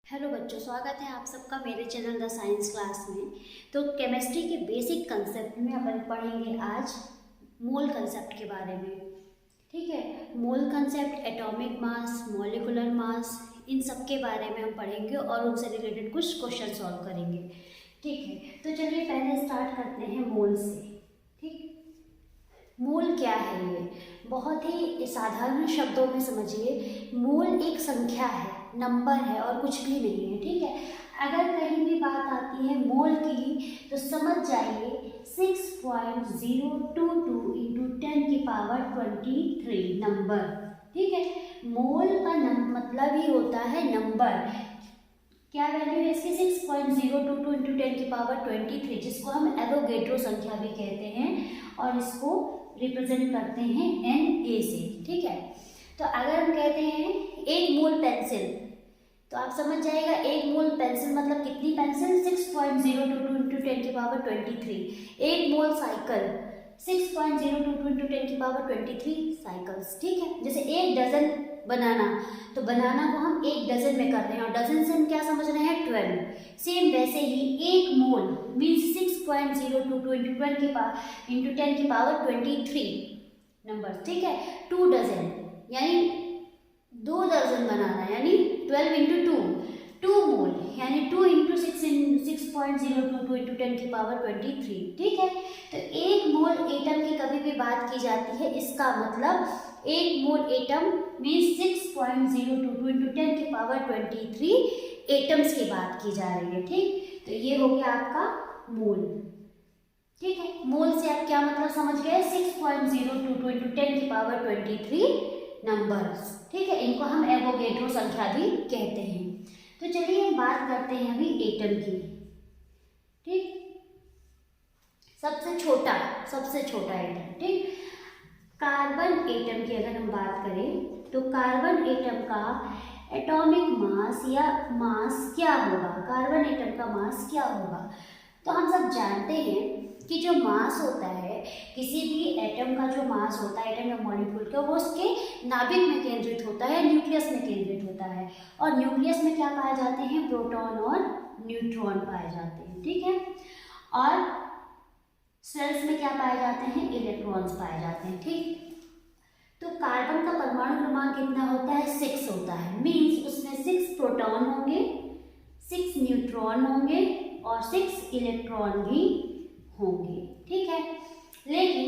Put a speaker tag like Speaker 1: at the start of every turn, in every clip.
Speaker 1: Hello बच्चों, स्वागत है आप सबका मेरे चैनल द साइंस क्लास में। तो केमिस्ट्री के बेसिक कंसेप्ट में अपन पढ़ेंगे आज मोल कंसेप्ट के बारे में। ठीक है, mole concept, atomic mass, molecular mass, इन सब के बारे में हम पढ़ेंगे और उनसे रिलेटेड कुछ क्वेश्चन सॉल्व करेंगे। ठीक है, तो चलिए पहले स्टार्ट करते हैं मोल से। ठीक, मोल क्या है? ये बहुत ही साधारण शब्दों में समझिए। मोल एक संख्या है, नंबर है और कुछ भी नहीं है। ठीक है, अगर कहीं भी बात आती है मोल की तो समझ जाइए 6.022 इंटू 10⁻23 नंबर। ठीक है, मोल का मतलब ही होता है नंबर। क्या वैल्यू है इसकी? 6.022 इंटू 10⁻23, जिसको हम एवोगेड्रो संख्या भी कहते हैं और इसको रिप्रेजेंट करते हैं Na से। ठीक है, तो अगर हम कहते हैं एक मोल पेंसिल, तो आप समझ जाएगा एक मोल पेंसिल मतलब कितनी पेंसिल? 6.022 इंटू 10⁻23। एक मोल साइकिल 6.022 इंटू 10⁻23 साइकिल्स। ठीक है, जैसे एक डजन बनाना, तो बनाना को हम एक डजन में कर रहे हैं और डजन से हम क्या समझ रहे हैं? 12। सेम वैसे ही एक मोल मीन्स 6.022 इंटू 10⁻23 नंबर। ठीक है, 2 डजन यानी 2 दर्जन बनाना, यानी 12 इंटू 2 मोल, यानी 2 इंटू 6.022 इंटू 10⁻23। ठीक है, तो एक मोल एटम की कभी भी बात की जाती है, इसका मतलब एक मोल एटम मीन्स 6.022 इंटू 10⁻23 एटम्स की बात की जा रही है। ठीक, तो ये हो गया आपका मोल। ठीक है, मोल से आप क्या मतलब समझ गए? 6.022 इंटू 10⁻23 नंबर्स। ठीक है, इनको हम एवोगेड्रो संख्या भी कहते हैं। तो चलिए हम बात करते हैं अभी एटम की। ठीक, सबसे छोटा एटम। ठीक, कार्बन एटम की अगर हम बात करें तो कार्बन एटम का एटॉमिक मास या मास क्या होगा? कार्बन एटम का मास क्या होगा? तो हम सब जानते हैं कि जो मास होता है, किसी भी एटम का जो मास होता है, एटम या मॉलिक्यूल का, वो उसके नाभिक में केंद्रित होता है, न्यूक्लियस में केंद्रित होता है। और न्यूक्लियस में क्या पाए जाते हैं? प्रोटॉन और न्यूट्रॉन पाए जाते हैं। ठीक है, और सेल्स में क्या पाए जाते हैं? इलेक्ट्रॉन्स पाए जाते हैं। ठीक, तो कार्बन का परमाणु क्रमांक कितना होता है? 6 होता है। मीन्स उसमें 6 प्रोटॉन होंगे, 6 न्यूट्रॉन होंगे और 6 इलेक्ट्रॉन भी होंगे। ठीक है, लेकिन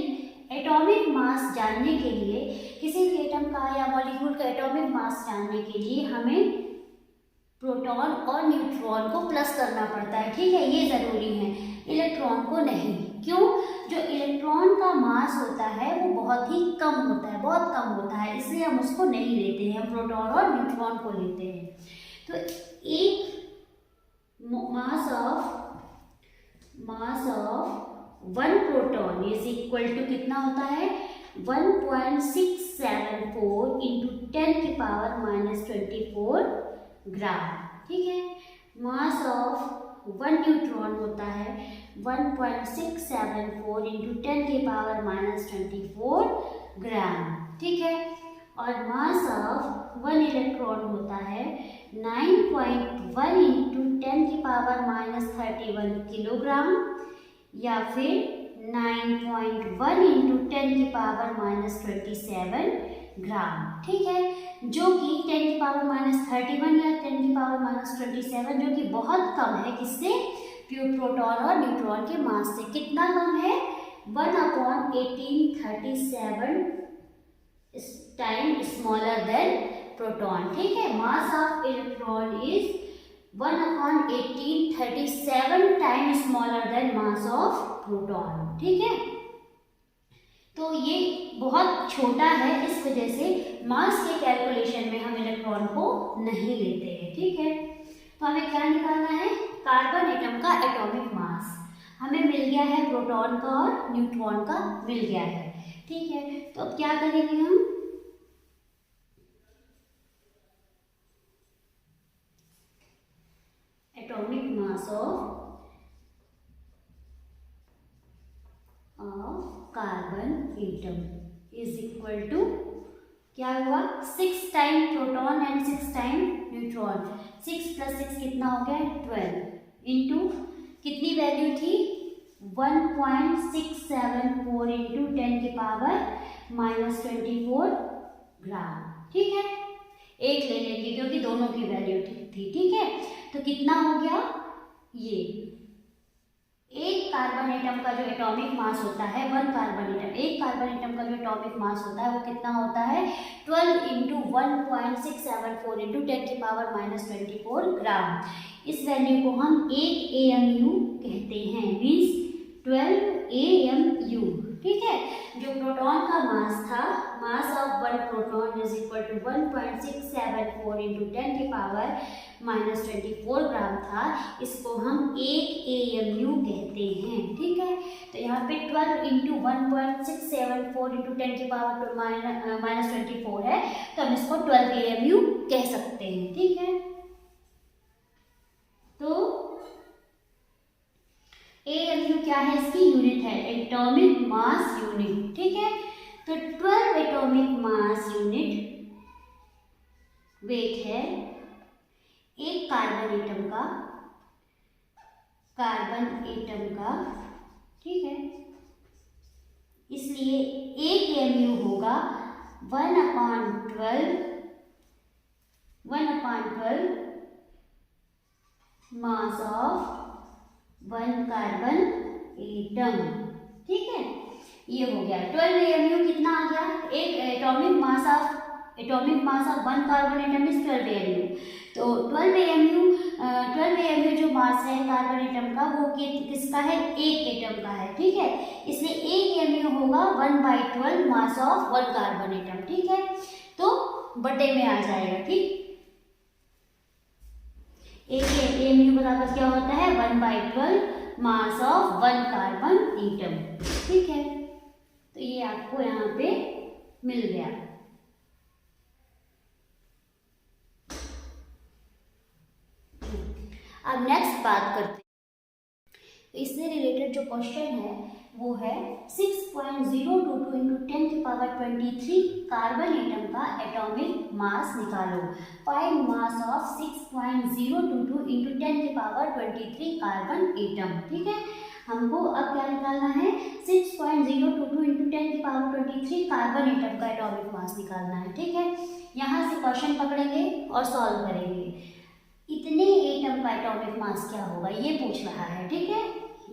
Speaker 1: एटॉमिक मास जानने के लिए, किसी भी एटम का या मॉलिक्यूल का एटॉमिक मास जानने के लिए हमें प्रोटॉन और न्यूट्रॉन को प्लस करना पड़ता है। ठीक है, ये जरूरी है, इलेक्ट्रॉन को नहीं। क्यों? जो इलेक्ट्रॉन का मास होता है वो बहुत ही कम होता है, बहुत कम होता है, इसलिए हम उसको नहीं लेते हैं, हम प्रोटॉन और न्यूट्रॉन को लेते हैं। तो एक mass of 1 proton is equal to कितना होता है? 1.674 इंटू 10⁻24 ग्राम। ठीक है, मास ऑफ 1 न्यूट्रॉन होता है 1.674 इंटू 10⁻24 ग्राम। ठीक है, और मास ऑफ 1 इलेक्ट्रॉन होता है 9.1 इंटू 10⁻31 किलोग्राम, या फिर 9.1 इंटू 10⁻27 ग्राम। ठीक है, जो कि 10⁻31 या 10⁻27 जो कि बहुत कम है, किससे? प्रोटॉन और न्यूट्रॉन के मास से। कितना कम है? 1/1837 टाइम स्मॉलर देन प्रोटॉन। ठीक है, mass of electron is 1/1837 time smaller than mass of proton. ठीक है, तो ये बहुत छोटा है, इस वजह से मास के कैलकुलेशन में हम इलेक्ट्रॉन को नहीं लेते हैं। ठीक है, तो हमें क्या निकालना है? कार्बन एटम का एटॉमिक मास हमें मिल गया है, प्रोटॉन का और न्यूट्रॉन का मिल गया है। ठीक है, तो अब क्या करेंगे हम? Atomic mass of carbon atom is equal to क्या हुआ 6 time proton and 6 time neutron. 6 + 6 कितना हो गया 12 इंटू कितनी वैल्यू थी 1.674 इंटू 10⁻⁻24 ग्राम। ठीक है, एक ले लेंगे क्योंकि दोनों की वैल्यू थी। ठीक है, तो कितना हो गया ये एक कार्बन एटम का जो एटॉमिक मास होता है एक कार्बन एटम का जो एटॉमिक मास होता है वो कितना होता है 12 इंटू 1.674 इंटू 10⁻⁻24 ग्राम। इस वैल्यू को हम 1 AMU कहते हैं, मीन्स 12 AMU। ठीक है, जो प्रोटॉन का मास था, mass of one proton is equal to 1.674 into 10⁻⁻24 gram था, इसको हम 1 AMU कहते हैं। ठीक है, तो यहाँ पे 12 इंटू 1.674 इंटू 10⁻⁻24 है, तो हम इसको 12 AMU कह सकते हैं। ठीक है, तो AMU क्या है, इसकी यूनिट है एटॉमिक मास यूनिट। ठीक है, तो 12 एटॉमिक मास यूनिट वेट है एक कार्बन एटम का। ठीक है, इसलिए 1 AMU होगा 1/12 मास ऑफ वन कार्बन एटम। ठीक है, ये हो गया 12 AMU कितना आ गया, एक atomic mass of one carbon atom is 12 AMU। तो 12 AMU जो मास है कार्बन एटम का वो किसका है, एक एटम का है। ठीक है, इसलिए 1 AMU होगा 1/12 मास ऑफ वन कार्बन एटम। ठीक है, तो बटे में आ जाएगा। ठीक, 1 AMU बराबर क्या होता है 1/12 मास ऑफ वन कार्बन एटम। ठीक है, तो ये आपको यहाँ पे मिल गया। अब नेक्स्ट बात करते हैं, इससे रिलेटेड जो क्वेश्चन है वो है 6.022 इंटू 10⁻23 कार्बन एटम का एटॉमिक मास निकालो। Find mass of 6.022 into 10⁻23 carbon atom. ठीक है, हमको अब क्या निकालना है 6.022 इंटू 10⁻23 कार्बन एटम का एटॉमिक मास निकालना है। ठीक है, यहाँ से क्वेश्चन पकड़ेंगे और सॉल्व करेंगे। इतने एटम का एटॉमिक मास क्या होगा ये पूछ रहा है। ठीक है,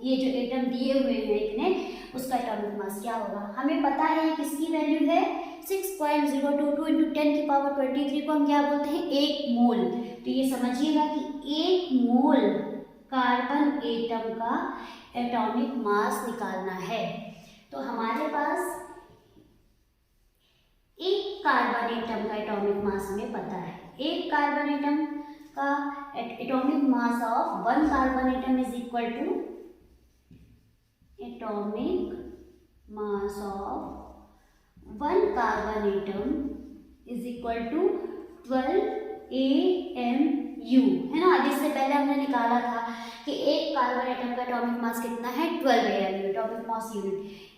Speaker 1: ये जो एटम दिए हुए हैं इतने, उसका एटॉमिक मास क्या होगा। हमें पता है किसकी वैल्यू है 6.022 इंटू 10⁻23 को हम क्या बोलते हैं 1 मोल। तो ये समझिएगा कि 1 मोल कार्बन एटम का एटॉमिक मास निकालना है। तो हमारे पास एक कार्बन एटम का एटॉमिक मास हमें पता है, एक कार्बन एटम का atomic mass of one carbon atom is equal to atomic mass of one carbon atom is equal to 12 AMU, है ना। जिससे पहले हमने निकाला था कि एक कार्बन एटम का एटॉमिक मास कितना है 12 AMU, atomic mass unit.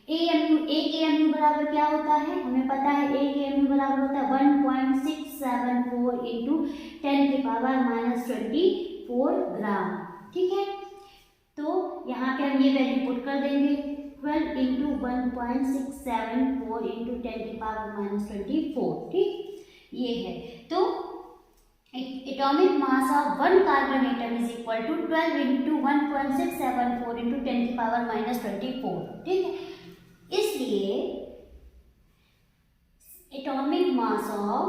Speaker 1: AMU, 1 AMU बराबर क्या होता है, हमें पता है 1 AMU बराबर होता है 1.674 इंटू 10⁻⁻24 ग्राम। ठीक है, तो यहाँ पे हम ये वैल्यू पुट कर देंगे 12 इंटू 1.674 इंटू 10⁻⁻24। ठीक, ये है। तो atomic mass of one carbon atom is equal to 12 into 1.674 into 10⁻⁻24। ठीक है, इसलिए atomic mass of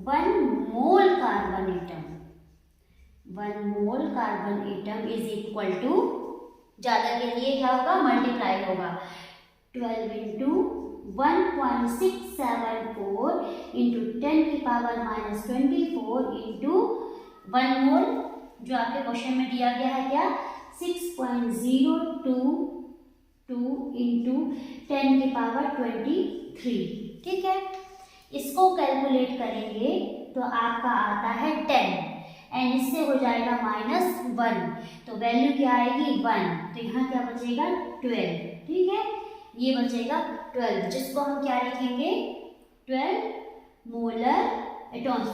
Speaker 1: 1 mole carbon atom is equal to, ज़्यादा के लिए क्या होगा मल्टीप्लाई होगा 12 इंटू 1.674 इंटू 10⁻⁻24 इंटू 1 मोल, जो आपके क्वेश्चन में दिया गया है क्या 6.022 इंटू 10⁻23। ठीक है, इसको कैलकुलेट करेंगे तो आपका आता है 10 एंड इससे हो जाएगा -1, तो वैल्यू क्या आएगी 1, तो यहाँ क्या बचेगा 12। ठीक है, ये बचेगा 12, जिसको हम क्या लिखेंगे 12 molar atoms,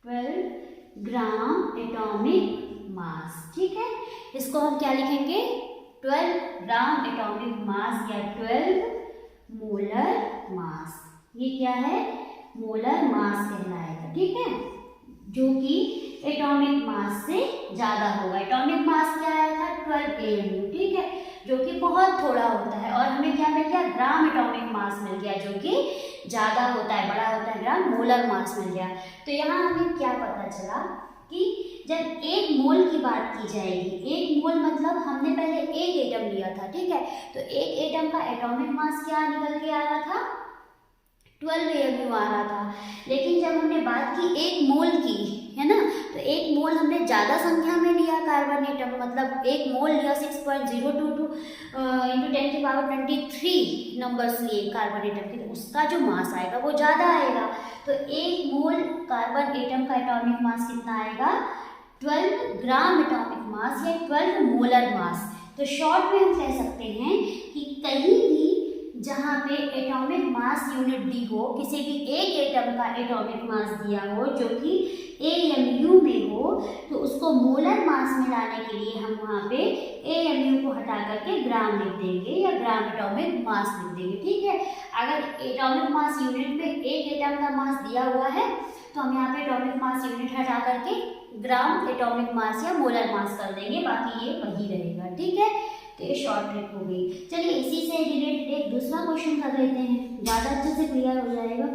Speaker 1: 12 gram atomic mass. ठीक है, इसको हम क्या लिखेंगे 12 ग्राम एटॉमिक मास या 12 मोलर मास। ये क्या है मोलर मास कहलाएगा। ठीक है, जो कि एटॉमिक मास से ज़्यादा होगा। एटॉमिक मास क्या आया था 12 AMU। ठीक है, जो कि बहुत थोड़ा होता है, और हमें क्या मिल गया ग्राम एटॉमिक मास मिल गया, जो कि ज़्यादा होता है, बड़ा होता है, ग्राम मोलर मास मिल गया। तो यहाँ हमें क्या पता चला कि जब एक मोल की बात की जाएगी, एक मोल मतलब हमने पहले एक एटम लिया था। ठीक है, तो एक एटम का एटॉमिक मास क्या निकल के आ रहा था 12 AMU आ रहा था। लेकिन जब हमने बात की एक मोल की, है ना, तो एक मोल हमने ज़्यादा संख्या में लिया कार्बन एटम, मतलब एक मोल लिया 6.022 × 10⁻23 नंबर्स लिए कार्बन एटम के, तो उसका जो मास आएगा वो ज़्यादा आएगा। तो एक मोल कार्बन एटम का एटॉमिक मास कितना आएगा 12 ग्राम एटॉमिक मास या 12 मोलर मास। तो शॉर्ट में हम कह सकते हैं कि कहीं भी जहाँ पे एटॉमिक मास यूनिट दी हो, किसी भी एक एटम का एटॉमिक मास दिया हो जो कि AMU में हो, तो उसको मोलर मास में लाने के लिए हम वहाँ पे AMU को हटा करके ग्राम लिख देंगे या ग्राम एटॉमिक मास लिख देंगे। ठीक है, अगर एटॉमिक मास यूनिट पे एक एटम का मास दिया हुआ है तो हम यहाँ पे एटॉमिक मास यूनिट हटा करके ग्राम एटॉमिक मास या मोलर मास कर देंगे, बाकी ये वही रहेगा। ठीक है, तो ये शॉर्ट ट्रिक हो गई। चलिए इसी से रिलेटेड एक दूसरा क्वेश्चन कर लेते हैं, ज़्यादा अच्छे से क्लियर हो जाएगा।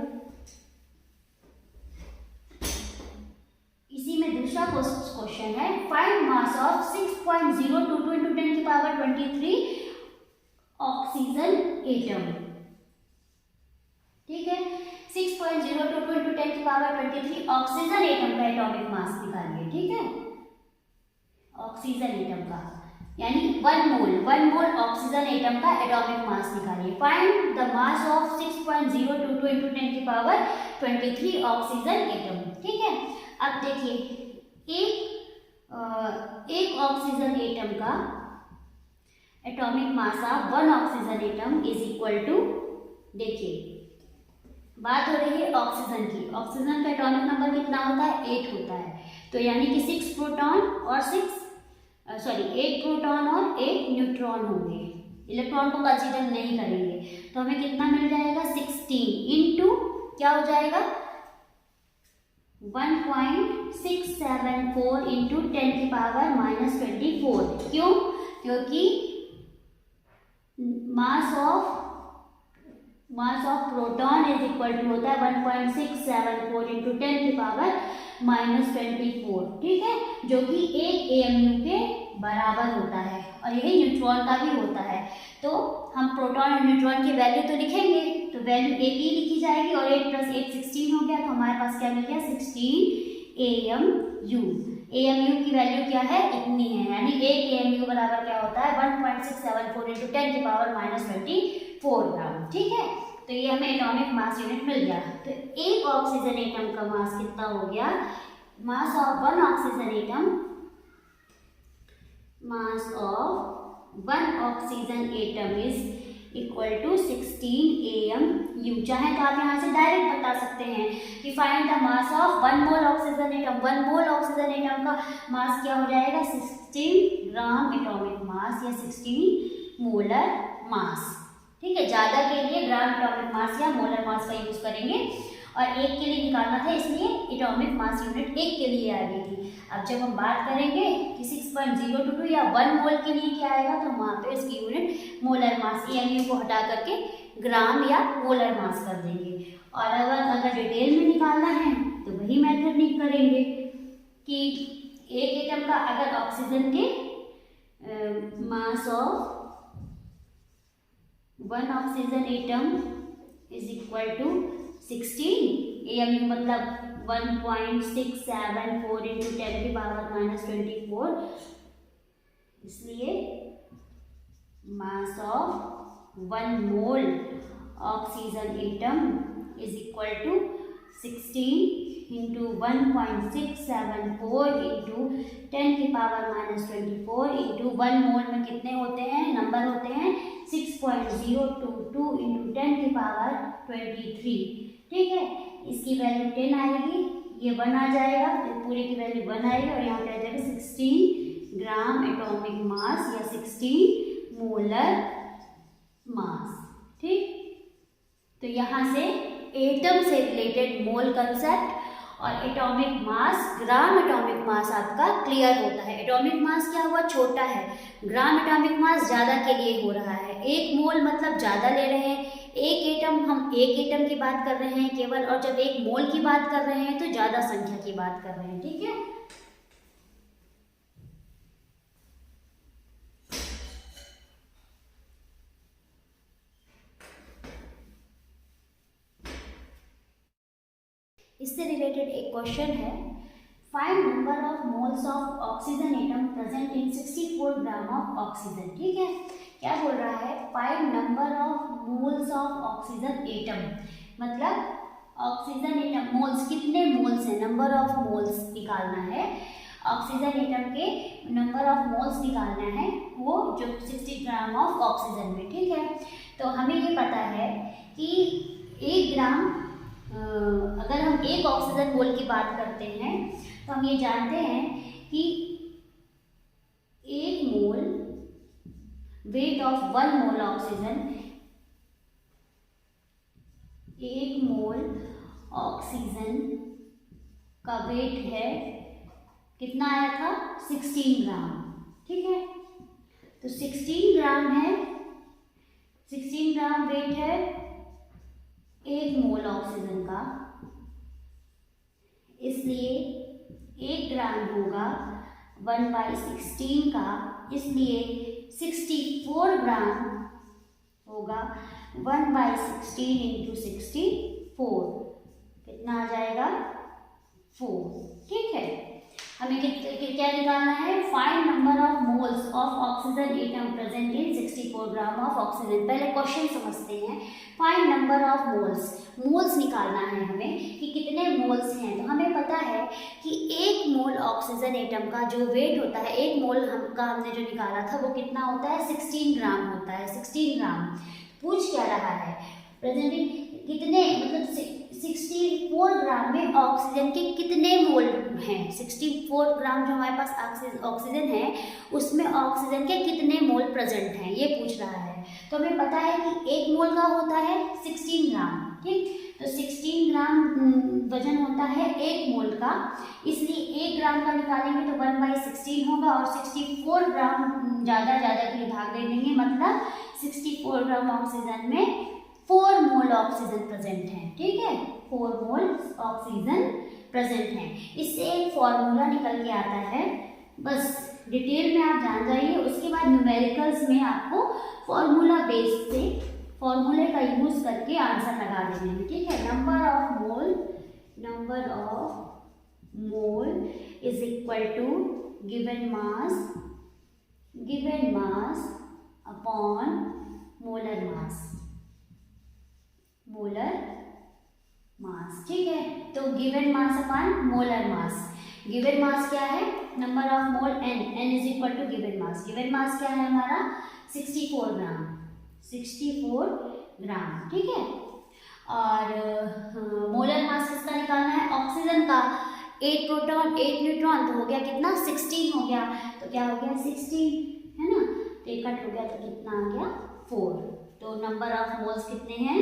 Speaker 1: इसी में दूसरा क्वेश्चन है find mass of 6.022 × 10⁻23 oxygen atom. ठीक है, 6.022 × 10⁻23 ऑक्सीजन एटम का एटॉमिक मास निकालिए। ठीक है, ऑक्सीजन एटम का यानी 1 मोल ऑक्सीजन एटम का एटॉमिक मास निकालिए। Find the mass of 6.022 × 10⁻23 oxygen atom. ठीक है, अब देखिए एक ऑक्सीजन एटम का atomic mass of 1 oxygen atom is equal to, देखिए बात हो रही है ऑक्सीजन की, ऑक्सीजन का एटॉमिक नंबर कितना होता है 8 होता है, तो यानी कि 6 प्रोटॉन और 8 प्रोटॉन और 8 न्यूट्रॉन होंगे। इलेक्ट्रॉन को कंसीडर नहीं करेंगे, तो हमें कितना मिल जाएगा 16 इंटू क्या हो जाएगा 1.674 इंटू 10⁻⁻24। क्यों? क्योंकि mass of proton is equal to होता है 1.674 इंटू 10⁻⁻24। ठीक है, जो कि एक AMU के बराबर होता है, और यही न्यूट्रॉन का भी होता है। तो हम प्रोटॉन और न्यूट्रॉन की वैल्यू तो लिखेंगे, तो वैल्यू एक ही लिखी जाएगी, और 8 + 8 16 हो गया, तो हमारे पास क्या मिल गया 16 AMU। AMU की वैल्यू क्या है इतनी है, यानी एक AMU बराबर क्या होता है 1.674 इंटू 10⁻⁻24 ग्राम। ठीक है, तो ये हमें एटॉमिक मास यूनिट मिल गया। तो एक ऑक्सीजन एटम का मास कितना हो गया, mass of 1 oxygen atom, mass of 1 oxygen atom is equal to 16 AMU। चाहे तो आप यहाँ से डायरेक्ट बता सकते हैं कि find the mass of 1 mole oxygen atom. 1 mole oxygen atom का मास क्या हो जाएगा 16 ग्राम एटॉमिक मास या 16 मोलर मास। ठीक है, ज़्यादा के लिए ग्राम एटॉमिक मास या मोलर मास का यूज करेंगे, और एक के लिए निकालना था इसलिए एटॉमिक मास यूनिट एक के लिए आ गई थी। अब जब हम बात करेंगे कि 6.022 या 1 मोल के लिए क्या आएगा, तो वहाँ पे इसकी यूनिट मोलर मास AMU को हटा करके ग्राम या मोलर मास कर देंगे। और अगर डिटेल में निकालना है तो वही मेथड करेंगे कि एक एटम का अगर ऑक्सीजन के mass of 1 oxygen atom is equal to 16 AMU, मतलब 1.674 इंटू 10⁻⁻24, इसलिए mass of 1 mole oxygen atom is equal to 16 into 1.674 into 10⁻24 into 1 mole में कितने होते हैं, नंबर होते हैं 6.022 इंटू 10⁻23। ठीक है, इसकी वैल्यू 10 आएगी, ये 1 आ जाएगा, तो पूरे की वैल्यू 1 आएगी और यहाँ पे आ जाएगा 16 ग्राम एटॉमिक मास या 16 मोलर मास। ठीक, तो यहाँ से एटम से रिलेटेड मोल कंसेप्ट और atomic mass, gram atomic mass आपका क्लियर होता है। एटॉमिक मास क्या हुआ, छोटा है, ग्राम एटॉमिक मास ज़्यादा के लिए हो रहा है। एक मोल मतलब ज़्यादा ले रहे हैं, एक एटम, हम एक एटम की बात कर रहे हैं केवल, और जब एक मोल की बात कर रहे हैं तो ज़्यादा संख्या की बात कर रहे हैं। ठीक है, इससे रिलेटेड एक क्वेश्चन है, find number of moles of oxygen atom present in 64 gram of oxygen. ठीक है, क्या बोल रहा है, find number of moles of oxygen atom, मतलब ऑक्सीजन एटम मोल्स, कितने मोल्स हैं, नंबर ऑफ मोल्स निकालना है, ऑक्सीजन एटम के नंबर ऑफ मोल्स निकालना है, वो जो 60 ग्राम ऑफ ऑक्सीजन में। ठीक है, तो हमें ये पता है कि 1 ग्राम, अगर हम एक ऑक्सीजन मोल की बात करते हैं तो हम ये जानते हैं कि 1 mole weight of 1 mole oxygen, 1 mole oxygen का वेट है, कितना आया था, 16 ग्राम। ठीक है, तो 16 ग्राम है, 16 ग्राम वेट है 1 मोल ऑक्सीजन का, इसलिए 1 ग्राम होगा 1/16 का, इसलिए 64 ग्राम होगा 1/16 इंटू 64, कितना आ जाएगा 4। ठीक है, हमें क्या निकालना है, find number of moles of oxygen atom present in 64 gram of oxygen. पहले क्वेश्चन समझते हैं, find number of moles, moles निकालना है हमें कि कितने मोल्स हैं। तो हमें पता है कि 1 मोल ऑक्सीजन एटम का जो वेट होता है, 1 मोल हमने जो निकाला था वो कितना होता है, 16 ग्राम होता है, 16 ग्राम। पूछ क्या रहा है, प्रेजेंट कितने, मतलब 64 ग्राम में ऑक्सीजन के कितने मोल हैं, 64 ग्राम जो हमारे पास ऑक्सीजन है उसमें ऑक्सीजन के कितने मोल प्रेजेंट हैं, ये पूछ रहा है। तो हमें पता है कि 1 मोल का होता है 16 ग्राम। ठीक, तो 16 ग्राम वजन होता है 1 मोल का, इसलिए 1 ग्राम का निकालेंगे तो 1/16 होगा और 64 ग्राम ज़्यादा के लिए भाग दे देंगे, मतलब 64 ग्राम ऑक्सीजन में 4 मोल ऑक्सीजन प्रेजेंट है। ठीक है, 4 मोल ऑक्सीजन प्रेजेंट है। इससे एक फॉर्मूला निकल के आता है, बस डिटेल में आप जान जाइए, उसके बाद न्यूमेरिकल्स में आपको फॉर्मूला बेस से फॉर्मूले का यूज करके आंसर लगा देने हैं। ठीक है, number of mole is equal to given mass upon molar mass. ठीक है, तो given mass upon molar mass, given mass क्या है, number of mole n is equal to given mass क्या है हमारा 64 ग्राम। ठीक है, और मोलर मास किसका निकालना है, ऑक्सीजन का, 8 प्रोटॉन 8 न्यूट्रॉन, तो हो गया कितना 16 हो गया, तो क्या हो गया 16 है ना, तो कट हो गया तो कितना आ गया 4। तो नंबर ऑफ मोल्स कितने हैं,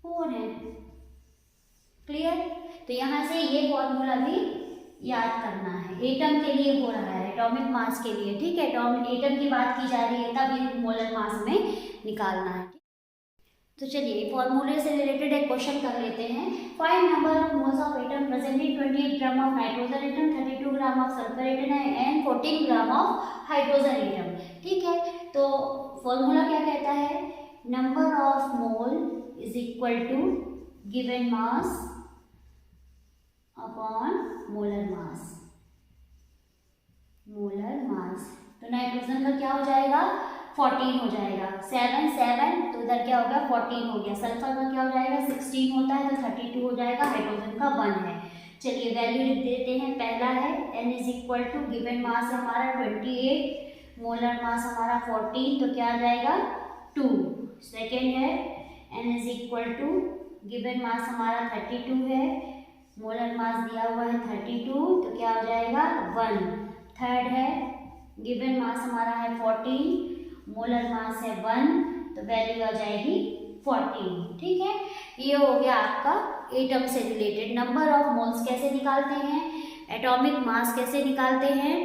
Speaker 1: 4 है। क्लियर, तो यहाँ से ये फॉर्मूला भी याद करना है, एटम के लिए हो रहा है, एटॉमिक मास के लिए। ठीक है, एटम की बात की जा रही है, तब ये मोलर मास में निकालना है। तो चलिए फॉर्मूले से रिलेटेड एक क्वेश्चन कर लेते हैं, find number of moles of atom present in 28 gram of nitrogen atom, 32 gram of sulphur atom and 14 gram of hydrogen atom. ठीक है, तो फॉर्मूला क्या कहता है, number of mole is equal to given mass upon molar mass. तो nitrogen का क्या हो जाएगा 14 हो जाएगा। 7 7 तो इधर क्या हो गया 14 हो गया। सल्फर का क्या हो जाएगा 16 होता है तो 32 हो जाएगा। हाइड्रोजन का 1 है। चलिए वैल्यू लिख देते हैं। पहला है N is equal to given mass है हमारा 28, मोलर मास हमारा 14 तो क्या आ जाएगा 2। सेकेंड है N is equal to given mass हमारा 32 है, मोलर मास दिया हुआ है 32 तो क्या हो जाएगा 1। थर्ड है गिवन मास हमारा है 14, मोलर मास है 1 तो वैल्यू आ जाएगी 14। ठीक है, ये हो गया आपका एटम से रिलेटेड। नंबर ऑफ मोल्स कैसे निकालते हैं, एटॉमिक मास कैसे निकालते हैं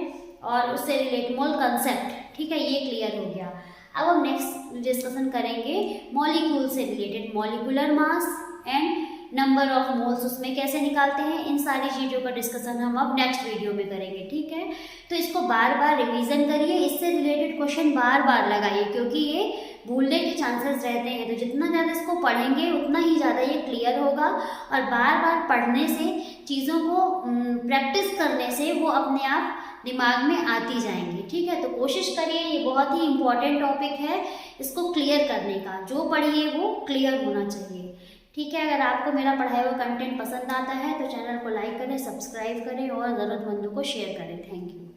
Speaker 1: और उससे रिलेटेड मोल कंसेप्ट, ठीक है, ये क्लियर हो गया। अब हम नेक्स्ट डिस्कशन करेंगे मॉलिक्यूल से related, molecular mass and number of moles उसमें कैसे निकालते हैं। इन सारी चीज़ों का डिस्कशन हम अब नेक्स्ट वीडियो में करेंगे। ठीक है, तो इसको बार बार रिवीजन करिए, इससे रिलेटेड क्वेश्चन बार बार लगाइए क्योंकि ये भूलने के चांसेस रहते हैं। तो जितना ज़्यादा इसको पढ़ेंगे उतना ही ज़्यादा ये क्लियर होगा और बार बार पढ़ने से, चीज़ों को प्रैक्टिस करने से वो अपने आप दिमाग में आती जाएंगी। ठीक है, तो कोशिश करिए, ये बहुत ही इम्पॉर्टेंट टॉपिक है, इसको क्लियर करने का। जो पढ़िए वो क्लियर होना चाहिए। ठीक है, अगर आपको मेरा पढ़ाया हुआ कंटेंट पसंद आता है तो चैनल को लाइक करें, सब्सक्राइब करें और ज़रूरतमंदों को शेयर करें। Thank you.